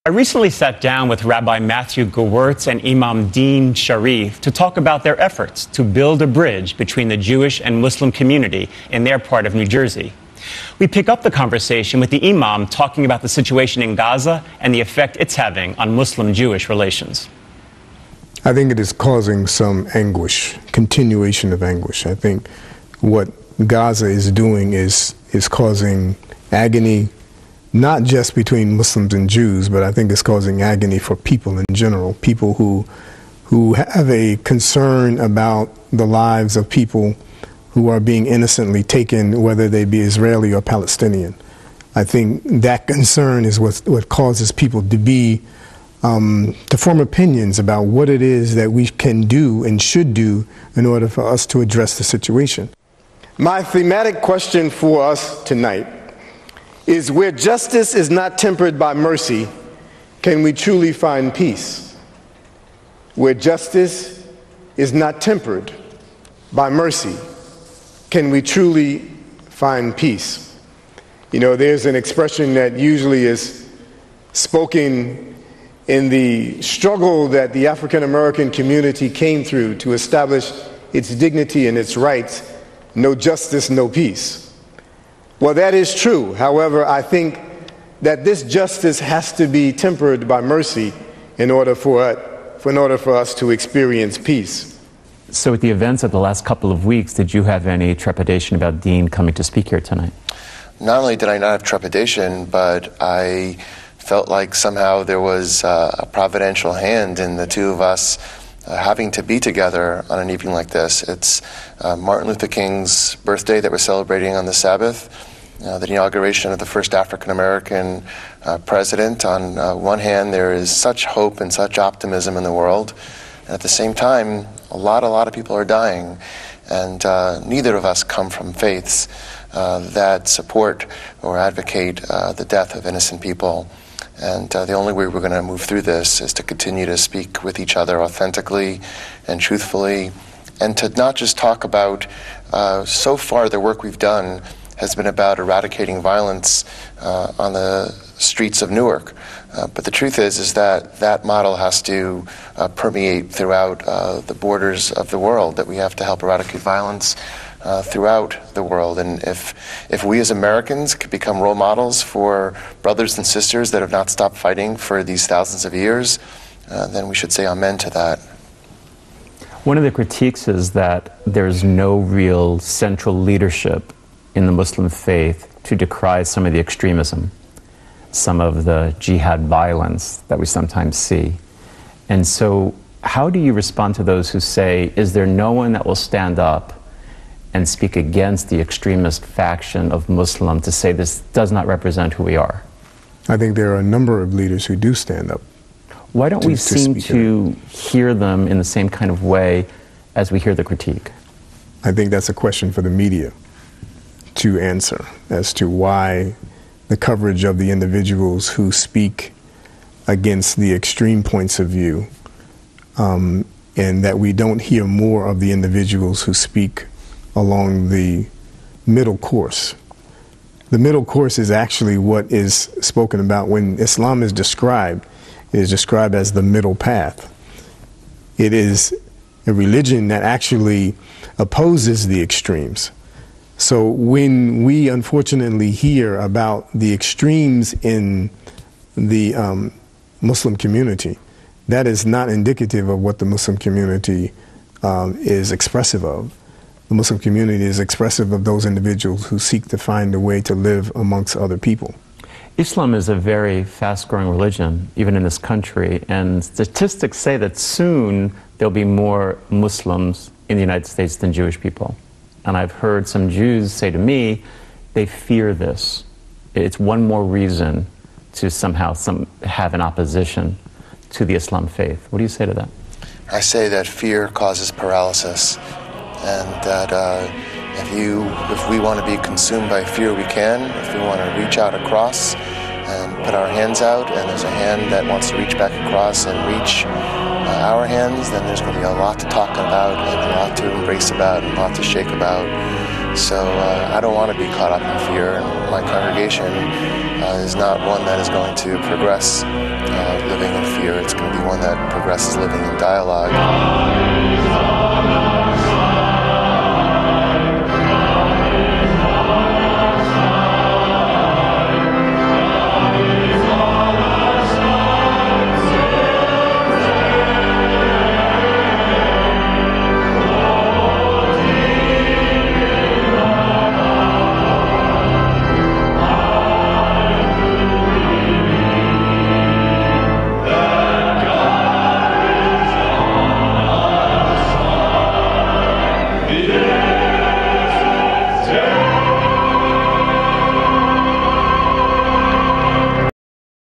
I recently sat down with Rabbi Matthew Gewirtz and Imam Dean Sharif to talk about their efforts to build a bridge between the Jewish and Muslim community in their part of New Jersey. We pick up the conversation with the Imam talking about the situation in Gaza and the effect it's having on Muslim-Jewish relations. I think it is causing some anguish, continuation of anguish. I think what Gaza is doing is causing agony, not just between Muslims and Jews, but I think it's causing agony for people in general, people who have a concern about the lives of people who are being innocently taken, whether they be Israeli or Palestinian. I think that concern is what causes people to form opinions about what it is that we can do and should do in order for us to address the situation. My thematic question for us tonight is, where justice is not tempered by mercy, can we truly find peace? Where justice is not tempered by mercy, can we truly find peace? You know, there's an expression that usually is spoken in the struggle that the African American community came through to establish its dignity and its rights: no justice, no peace. Well, that is true. However, I think that this justice has to be tempered by mercy in order for us to experience peace. So with the events of the last couple of weeks, did you have any trepidation about Dean coming to speak here tonight? Not only did I not have trepidation, but I felt like somehow there was a providential hand in the two of us having to be together on an evening like this. It's Martin Luther King's birthday that we're celebrating on the Sabbath, the inauguration of the first African-American president. On one hand, there is such hope and such optimism in the world, and at the same time, a lot of people are dying, and neither of us come from faiths that support or advocate the death of innocent people. And the only way we're going to move through this is to continue to speak with each other authentically and truthfully, and to not just talk about, so far the work we've done has been about eradicating violence on the streets of Newark. But the truth is that that model has to permeate throughout the borders of the world, that we have to help eradicate violence throughout the world. And if we as Americans could become role models for brothers and sisters that have not stopped fighting for these thousands of years, then we should say amen to that. One of the critiques is that there's no real central leadership in the Muslim faith to decry some of the extremism, some of the jihad violence that we sometimes see. And so how do you respond to those who say, is there no one that will stand up and speak against the extremist faction of Muslim to say this does not represent who we are? I think there are a number of leaders who do stand up. Why don't we seem to hear them in the same kind of way as we hear the critique? I think that's a question for the media to answer, as to why the coverage of the individuals who speak against the extreme points of view, and that we don't hear more of the individuals who speak along the middle course. The middle course is actually what is spoken about when Islam is described. It is described as the middle path. It is a religion that actually opposes the extremes. So when we unfortunately hear about the extremes in the Muslim community, that is not indicative of what the Muslim community is expressive of. The Muslim community is expressive of those individuals who seek to find a way to live amongst other people. Islam is a very fast-growing religion, even in this country, and statistics say that soon there'll be more Muslims in the United States than Jewish people. And I've heard some Jews say to me, they fear this. It's one more reason to somehow have an opposition to the Islam faith. What do you say to that? I say that fear causes paralysis, and that if we want to be consumed by fear, we can. If we want to reach out across and put our hands out, and there's a hand that wants to reach back across and reach our hands, then there's going to be a lot to talk about and a lot to embrace about and a lot to shake about. So I don't want to be caught up in fear, and my congregation is not one that is going to progress living in fear. It's going to be one that progresses living in dialogue.